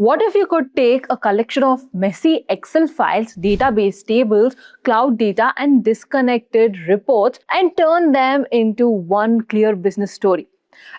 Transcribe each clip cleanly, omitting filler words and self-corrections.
What if you could take a collection of messy Excel files, database tables, cloud data, and disconnected reports and turn them into one clear business story?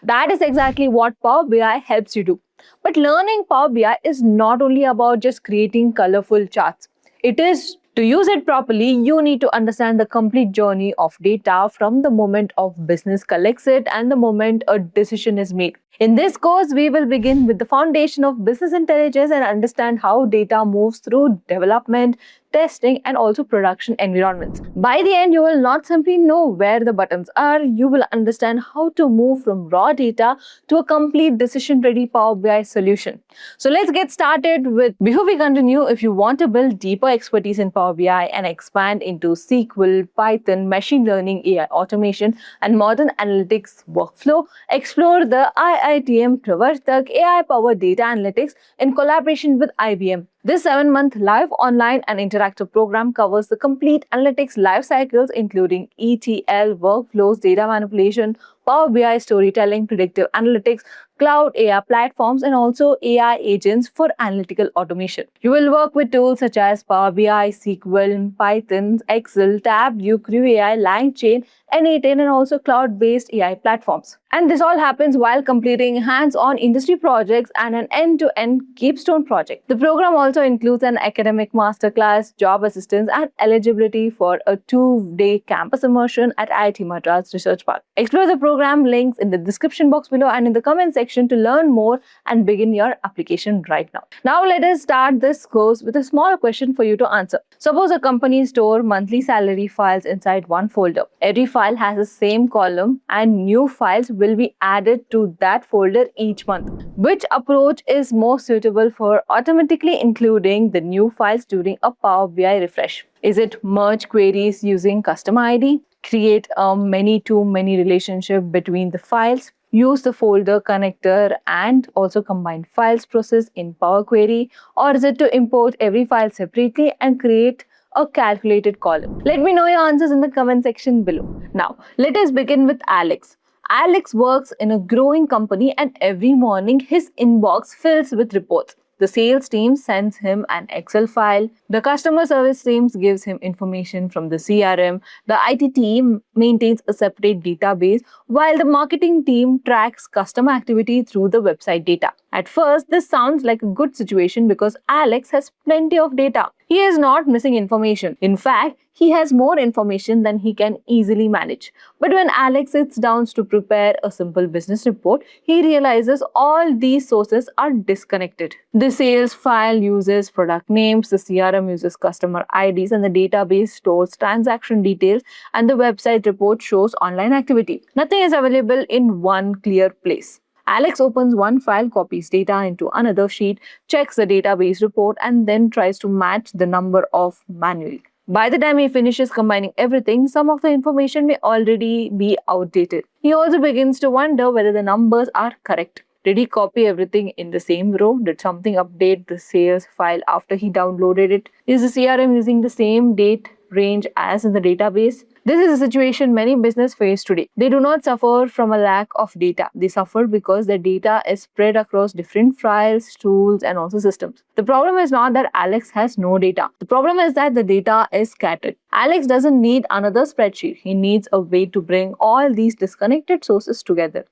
That is exactly what Power BI helps you do. But learning Power BI is not only about just creating colorful charts. It is to use it properly, you need to understand the complete journey of data from the moment of business collects it and the moment a decision is made. In this course, we will begin with the foundation of business intelligence and understand how data moves through development, testing, and also production environments. By the end, you will not simply know where the buttons are, you will understand how to move from raw data to a complete decision-ready Power BI solution. So let's get started with, before we continue, if you want to build deeper expertise in Power BI and expand into SQL, Python, machine learning, AI automation, and modern analytics workflow, explore the IITM Pravartak AI-powered data analytics in collaboration with IBM. This 7-month live online and interactive program covers the complete analytics life cycles, including ETL, workflows, data manipulation, Power BI storytelling, predictive analytics, cloud AI platforms, and also AI agents for analytical automation. You will work with tools such as Power BI, SQL, Python, Excel, Tableau, Crew AI, LangChain, N8N, and also cloud-based AI platforms. And this all happens while completing hands-on industry projects and an end-to-end capstone project. The program also includes an academic masterclass, job assistance, and eligibility for a 2-day campus immersion at IIT Madras Research Park. Explore the program links in the description box below and in the comment section to learn more and begin your application right now. Now let us start this course with a small question for you to answer. Suppose a company store monthly salary files inside one folder. Every file has the same column and new files will be added to that folder each month. Which approach is more suitable for automatically including the new files during a Power BI refresh? Is it merge queries using custom ID? Create a many-to-many relationship between the files? Use the folder connector and also combine files process in Power Query? Or is it to import every file separately and create a calculated column? Let me know your answers in the comment section below. Now, let us begin with Alex. Alex works in a growing company and every morning his inbox fills with reports. The sales team sends him an Excel file. The customer service team gives him information from the CRM. The IT team maintains a separate database, while the marketing team tracks customer activity through the website data. At first, this sounds like a good situation because Alex has plenty of data. He is not missing information. In fact, he has more information than he can easily manage. But when Alex sits down to prepare a simple business report, he realizes all these sources are disconnected. The sales file uses product names, the CRM uses customer IDs, and the database stores transaction details, and the website report shows online activity. Nothing is available in one clear place. Alex opens one file, copies data into another sheet, checks the database report, and then tries to match the number off manually. By the time he finishes combining everything, some of the information may already be outdated. He also begins to wonder whether the numbers are correct. Did he copy everything in the same row? Did something update the sales file after he downloaded it? Is the CRM using the same date range as in the database? This is a situation many businesses face today. They do not suffer from a lack of data. They suffer because their data is spread across different files, tools, and also systems. The problem is not that Alex has no data. The problem is that the data is scattered. Alex doesn't need another spreadsheet. He needs a way to bring all these disconnected sources together.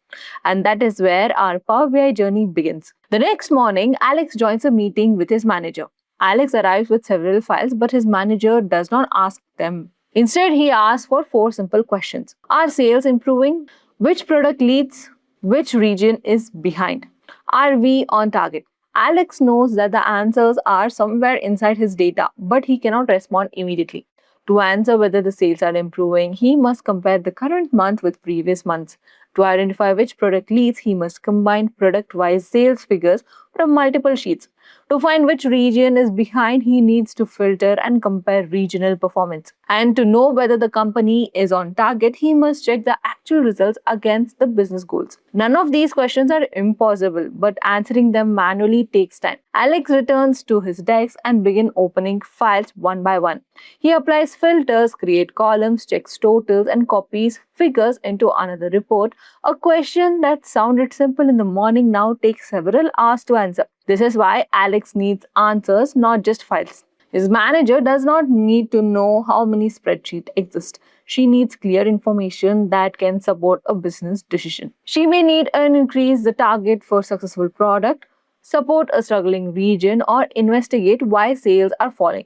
And that is where our Power BI journey begins. The next morning, Alex joins a meeting with his manager. Alex arrives with several files, but his manager does not ask them. Instead, he asks for 4 simple questions. Are sales improving? Which product leads? Which region is behind? Are we on target? Alex knows that the answers are somewhere inside his data, but he cannot respond immediately. To answer whether the sales are improving, he must compare the current month with previous months. To identify which product leads, he must combine product-wise sales figures from multiple sheets. To find which region is behind, he needs to filter and compare regional performance. And to know whether the company is on target, he must check the actual results against the business goals. None of these questions are impossible, but answering them manually takes time. Alex returns to his desk and begins opening files one by one. He applies filters, creates columns, checks totals, and copies figures into another report, a question that sounded simple in the morning now takes several hours to answer. This is why Alex needs answers, not just files. His manager does not need to know how many spreadsheets exist. She needs clear information that can support a business decision. She may need an increase the target for successful product, support a struggling region, or investigate why sales are falling.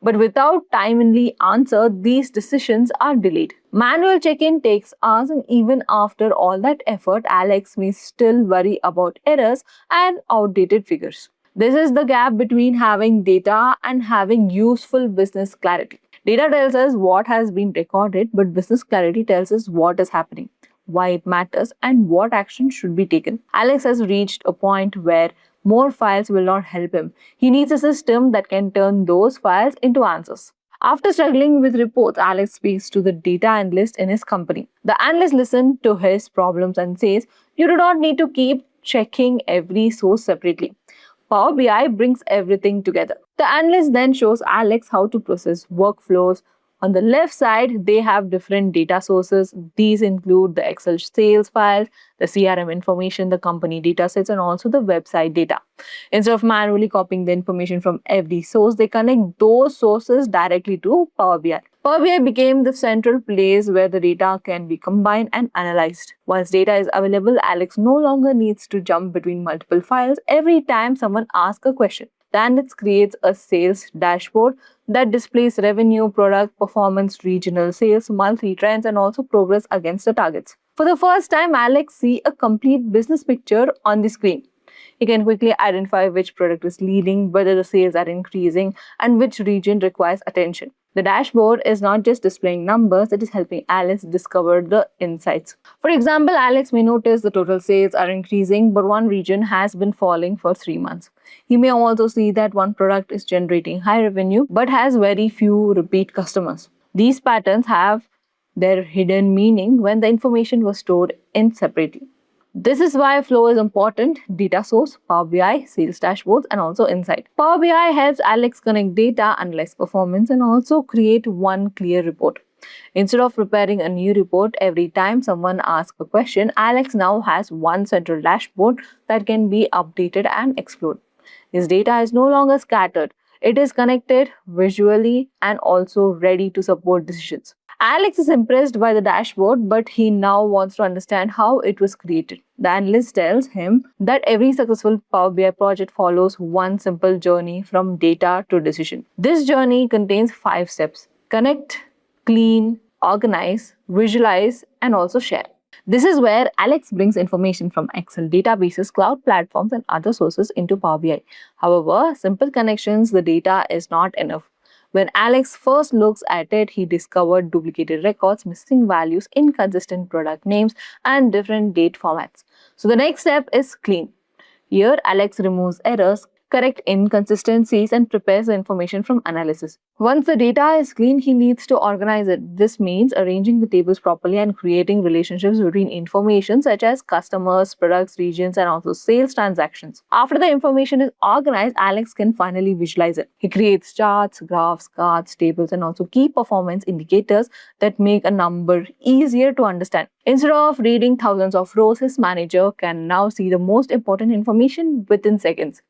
But without timely answer, these decisions are delayed. Manual check-in takes hours, and even after all that effort, Alex may still worry about errors and outdated figures. This is the gap between having data and having useful business clarity. Data tells us what has been recorded, but business clarity tells us what is happening, why it matters, and what action should be taken. Alex has reached a point where more files will not help him. He needs a system that can turn those files into answers. After struggling with reports, Alex speaks to the data analyst in his company. The analyst listens to his problems and says, "You do not need to keep checking every source separately. Power BI brings everything together." The analyst then shows Alex how to process workflows. On the left side, they have different data sources. These include the Excel sales files, the CRM information, the company data sets, and also the website data. Instead of manually copying the information from every source, they connect those sources directly to Power BI. Power BI became the central place where the data can be combined and analyzed. Once data is available, Alex no longer needs to jump between multiple files every time someone asks a question. The analyst creates a sales dashboard that displays revenue, product, performance, regional sales, monthly trends, and also progress against the targets. For the first time, Alex sees a complete business picture on the screen. He can quickly identify which product is leading, whether the sales are increasing, and which region requires attention. The dashboard is not just displaying numbers, it is helping Alex discover the insights. For example, Alex may notice the total sales are increasing, but one region has been falling for 3 months. He may also see that one product is generating high revenue but has very few repeat customers. These patterns have their hidden meaning when the information was stored in separately. This is why flow is important: data source, Power BI, sales dashboards, and also insight. Power BI helps Alex connect data, analyze performance, and also create one clear report. Instead of preparing a new report every time someone asks a question, Alex now has one central dashboard that can be updated and explored. His data is no longer scattered. It is connected visually and also ready to support decisions. Alex is impressed by the dashboard, but he now wants to understand how it was created. The analyst tells him that every successful Power BI project follows one simple journey from data to decision. This journey contains 5 steps: connect, clean, organize, visualize, and also share. This is where Alex brings information from Excel databases, cloud platforms, and other sources into Power BI. However, simple connections, the data is not enough. When Alex first looks at it, he discovered duplicated records, missing values, inconsistent product names, and different date formats. So the next step is clean. Here, Alex removes errors, correct inconsistencies, and prepares the information from analysis. Once the data is clean, he needs to organize it. This means arranging the tables properly and creating relationships between information such as customers, products, regions, and also sales transactions. After the information is organized, Alex can finally visualize it. He creates charts, graphs, cards, tables, and also key performance indicators that make a number easier to understand. Instead of reading thousands of rows, his manager can now see the most important information within seconds.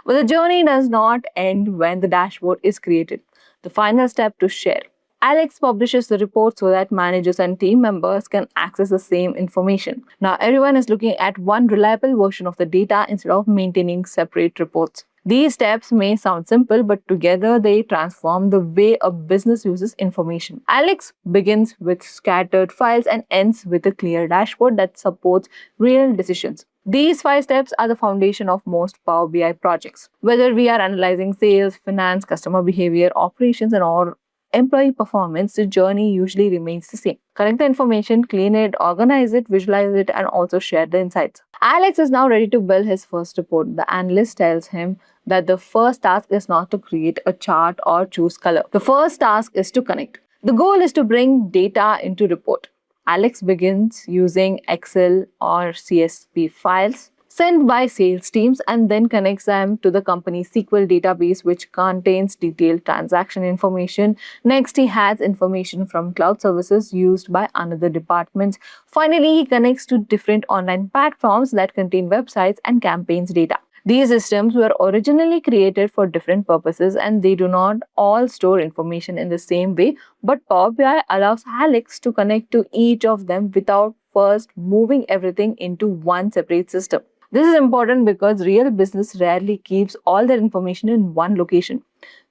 But the journey does not end when the dashboard is created. The final step to share. Alex publishes the report so that managers and team members can access the same information. Now everyone is looking at one reliable version of the data instead of maintaining separate reports. These steps may sound simple, but together they transform the way a business uses information. Alex begins with scattered files and ends with a clear dashboard that supports real decisions. These 5 steps are the foundation of most Power BI projects. Whether we are analyzing sales, finance, customer behavior, operations, and or employee performance, the journey usually remains the same. Collect the information, clean it, organize it, visualize it, and also share the insights. Alex is now ready to build his first report. The analyst tells him that the first task is not to create a chart or choose color. The first task is to connect. The goal is to bring data into report. Alex begins using Excel or CSV files, sent by sales teams and then connects them to the company's SQL database, which contains detailed transaction information. Next, he has information from cloud services used by another departments. Finally, he connects to different online platforms that contain websites and campaigns data. These systems were originally created for different purposes and they do not all store information in the same way, but Power BI allows Alex to connect to each of them without first moving everything into one separate system. This is important because real business rarely keeps all their information in one location.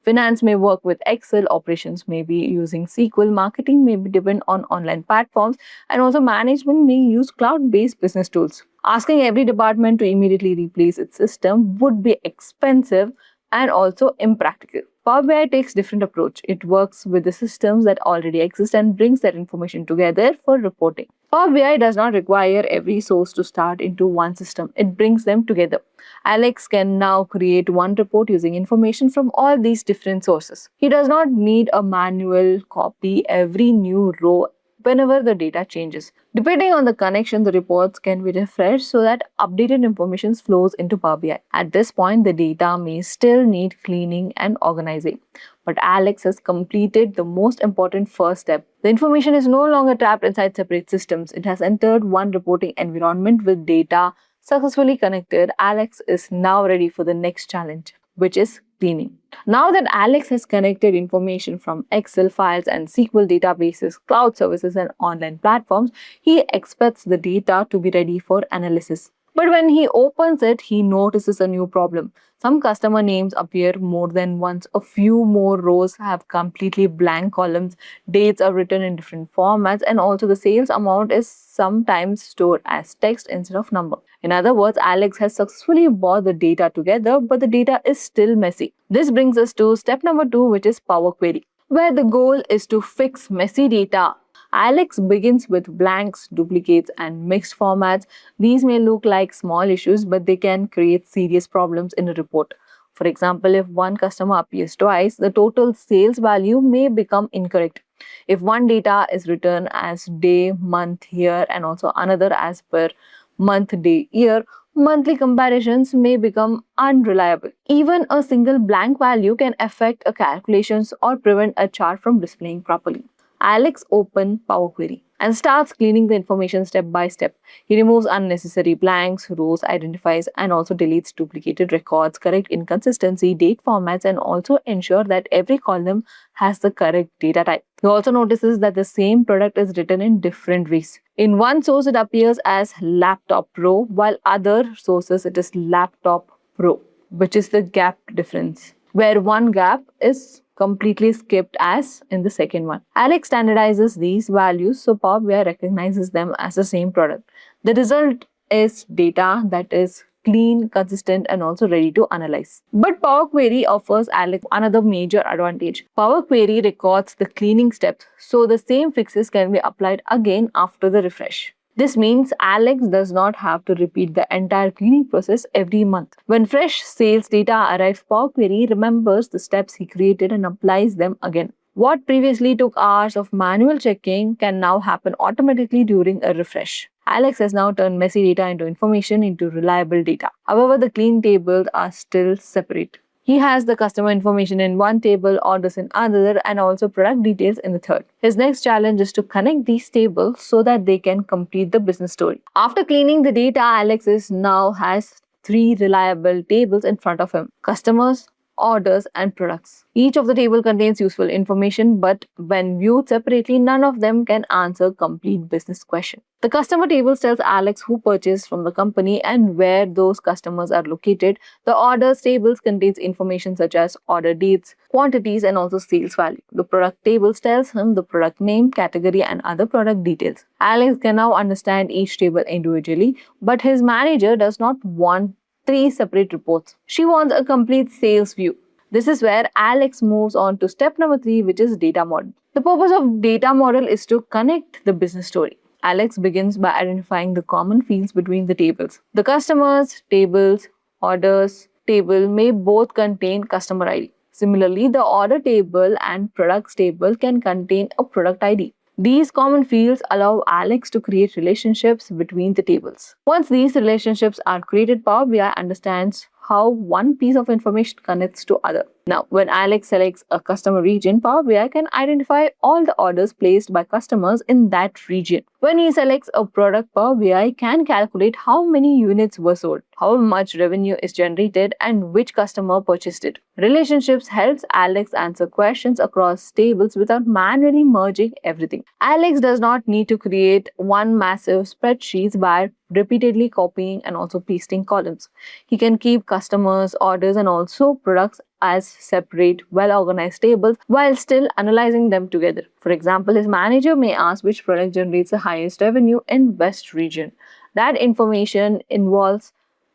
Finance may work with Excel, operations may be using SQL, marketing may be depend on online platforms, and also management may use cloud-based business tools. Asking every department to immediately replace its system would be expensive and also impractical. Power BI takes different approach. It works with the systems that already exist and brings that information together for reporting. Power BI does not require every source to start into one system. It brings them together. Alex can now create one report using information from all these different sources. He does not need a manual copy every new row whenever the data changes. Depending on the connection, the reports can be refreshed so that updated information flows into Power BI. At this point, the data may still need cleaning and organizing. But Alex has completed the most important first step. The information is no longer trapped inside separate systems. It has entered one reporting environment with data successfully connected. Alex is now ready for the next challenge, which is cleaning. Now that Alex has connected information from Excel files and SQL databases, cloud services, and online platforms, he expects the data to be ready for analysis. But when he opens it, he notices a new problem. Some customer names appear more than once. A few more rows have completely blank columns. Dates are written in different formats, and also the sales amount is sometimes stored as text instead of number. In other words, Alex has successfully brought the data together, but the data is still messy. This brings us to step number 2, which is Power Query, where the goal is to fix messy data. Alex begins with blanks, duplicates, and mixed formats. These may look like small issues, but they can create serious problems in a report. For example, if one customer appears twice, the total sales value may become incorrect. If one data is written as day, month, year, and also another as per month, day, year, monthly comparisons may become unreliable. Even a single blank value can affect a calculations or prevent a chart from displaying properly. Alex opens Power Query and starts cleaning the information step by step. He removes unnecessary blanks, rows, identifies, and also deletes duplicated records, correct inconsistency, date formats, and also ensure that every column has the correct data type. He also notices that the same product is written in different ways. In one source, it appears as Laptop Pro, while other sources it is Laptop Pro, which is the gap difference, where one gap is completely skipped as in the second one. Alex standardizes these values so Power BI recognizes them as the same product. The result is data that is clean, consistent, and also ready to analyze. But Power Query offers Alex another major advantage. Power Query records the cleaning steps, so the same fixes can be applied again after the refresh. This means Alex does not have to repeat the entire cleaning process every month. When fresh sales data arrives, Power Query remembers the steps he created and applies them again. What previously took hours of manual checking can now happen automatically during a refresh. Alex has now turned messy data into information into reliable data. However, the clean tables are still separate. He has the customer information in one table, orders in another, and also product details in the third. His next challenge is to connect these tables so that they can complete the business story. After cleaning the data, Alex now has 3 reliable tables in front of him: customers, orders, and products. Each of the table contains useful information, but when viewed separately, none of them can answer complete business question. The customer table tells Alex who purchased from the company and where those customers are located. The orders tables contains information such as order dates, quantities, and also sales value. The product tables tells him the product name, category, and other product details. Alex can now understand each table individually, but his manager does not want 3 separate reports. She wants a complete sales view. This is where Alex moves on to step number 3, which is data model. The purpose of data model is to connect the business story. Alex begins by identifying the common fields between the tables. The customers tables, orders table may both contain customer ID. Similarly, the order table and products table can contain a product ID. These common fields allow Alex to create relationships between the tables. Once these relationships are created, Power BI understands how one piece of information connects to other. Now, when Alex selects a customer region, Power BI can identify all the orders placed by customers in that region. When he selects a product, Power BI can calculate how many units were sold, how much revenue is generated, and which customer purchased it. Relationships helps Alex answer questions across tables without manually merging everything. Alex does not need to create one massive spreadsheet by repeatedly copying and also pasting columns. He can keep customers, orders, and also products as separate, well organized tables while still analyzing them together. For example, his manager may ask which product generates the highest revenue in West region. That information involves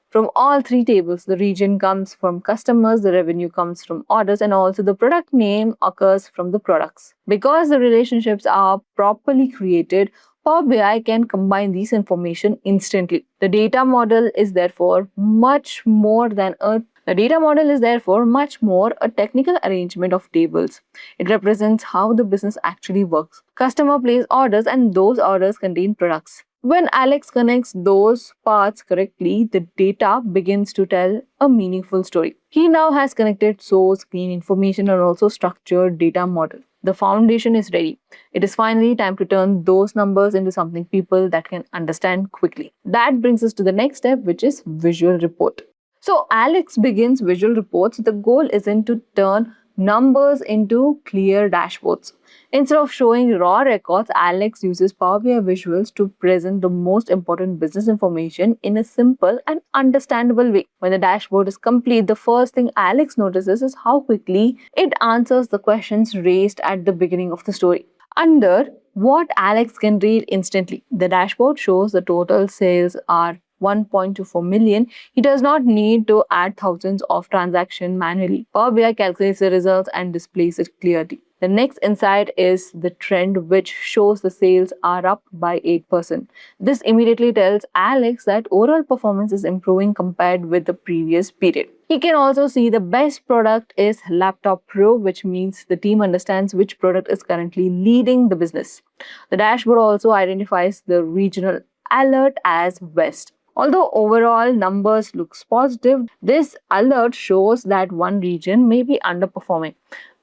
from all three tables. The region comes from customers, the revenue comes from orders, and also the product name occurs from the products. Because the relationships are properly created, Power BI can combine these information instantly. The data model is therefore much more a technical arrangement of tables. It represents how the business actually works. Customer place orders and those orders contain products. When Alex connects those parts correctly, the data begins to tell a meaningful story. He now has connected source, clean information, and also structured data model. The foundation is ready. It is finally time to turn those numbers into something people that can understand quickly. That brings us to the next step, which is visual report. So Alex begins visual reports. The goal isn't to turn numbers into clear dashboards. Instead of showing raw records, Alex uses Power BI visuals to present the most important business information in a simple and understandable way. When the dashboard is complete, the first thing Alex notices is how quickly it answers the questions raised at the beginning of the story. Under what Alex can read instantly, the dashboard shows the total sales are 1.24 million. He does not need to add thousands of transactions manually. Power BI calculates the results and displays it clearly. The next insight is the trend, which shows the sales are up by 8%. This immediately tells Alex that overall performance is improving compared with the previous period. He can also see the best product is Laptop Pro, which means the team understands which product is currently leading the business. The dashboard also identifies the regional alert as West. Although overall numbers looks positive, this alert shows that one region may be underperforming.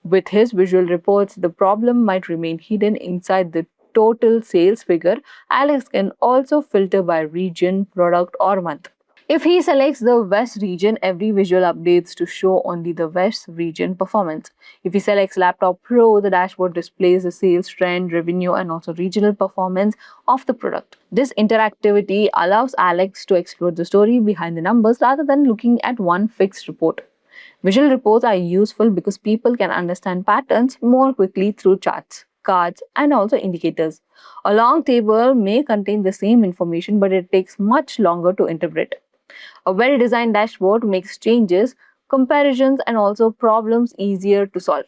With his visual reports, the problem might remain hidden inside the total sales figure. Alex can also filter by region, product, or month. If he selects the West region, every visual updates to show only the West region performance. If he selects Laptop Pro, the dashboard displays the sales trend, revenue, and also regional performance of the product. This interactivity allows Alex to explore the story behind the numbers rather than looking at one fixed report. Visual reports are useful because people can understand patterns more quickly through charts, cards, and also indicators. A long table may contain the same information, but it takes much longer to interpret. A well-designed dashboard makes changes, comparisons, and also problems easier to solve.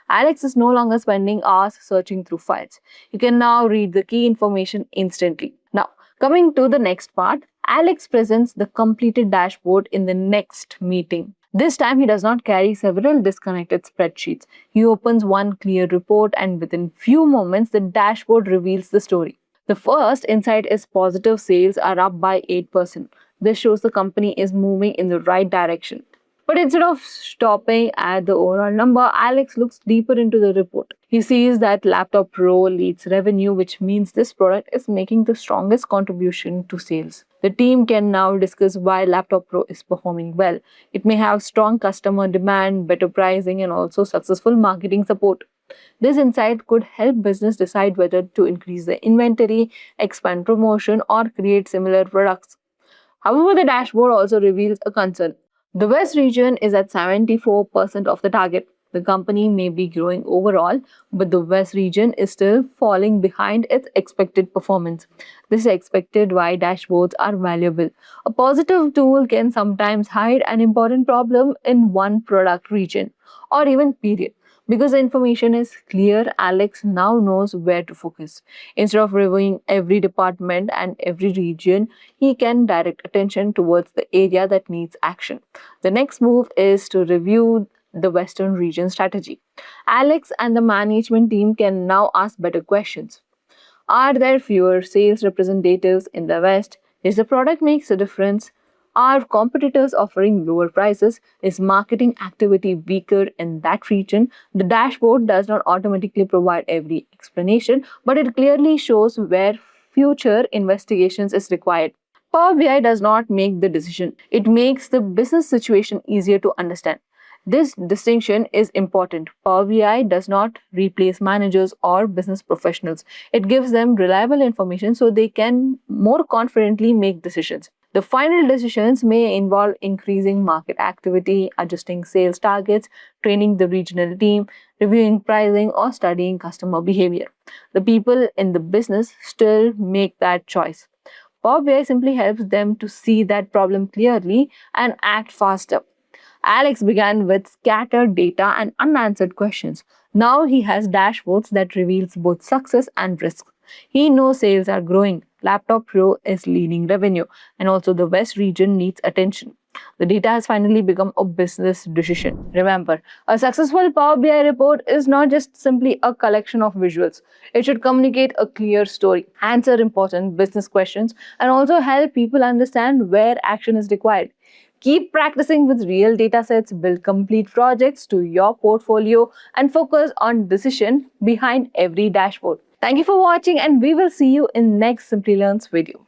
Alex is no longer spending hours searching through files. You can now read the key information instantly. Now, coming to the next part, Alex presents the completed dashboard in the next meeting. This time, he does not carry several disconnected spreadsheets. He opens one clear report, and within few moments, the dashboard reveals the story. The first insight is positive sales are up by 8%. This shows the company is moving in the right direction. But instead of stopping at the overall number, Alex looks deeper into the report. He sees that Laptop Pro leads revenue, which means this product is making the strongest contribution to sales. The team can now discuss why Laptop Pro is performing well. It may have strong customer demand, better pricing, and also successful marketing support. This insight could help business decide whether to increase the inventory, expand promotion, or create similar products. However, the dashboard also reveals a concern. The West region is at 74% of the target. The company may be growing overall, but the West region is still falling behind its expected performance. This is expected why dashboards are valuable. A positive tool can sometimes hide an important problem in one product region or even period. Because the information is clear, Alex now knows where to focus. Instead of reviewing every department and every region, he can direct attention towards the area that needs action. The next move is to review the Western region strategy. Alex and the management team can now ask better questions. Are there fewer sales representatives in the West? Is the product makes a difference? Are competitors offering lower prices? Is marketing activity weaker in that region? The dashboard does not automatically provide every explanation, but it clearly shows where future investigations is required. Power BI does not make the decision, it makes the business situation easier to understand. This distinction is important. Power BI does not replace managers or business professionals. It gives them reliable information so they can more confidently make decisions. The final decisions may involve increasing market activity, adjusting sales targets, training the regional team, reviewing pricing, or studying customer behavior. The people in the business still make that choice. Power BI simply helps them to see that problem clearly and act faster. Alex began with scattered data and unanswered questions. Now he has dashboards that reveals both success and risks. He knows sales are growing, Laptop Pro is leading revenue, and also the West region needs attention. The data has finally become a business decision. Remember, a successful Power BI report is not just simply a collection of visuals. It should communicate a clear story, answer important business questions, and also help people understand where action is required. Keep practicing with real data sets, build complete projects to your portfolio, and focus on decision behind every dashboard. Thank you for watching, and we will see you in next Simply Learns video.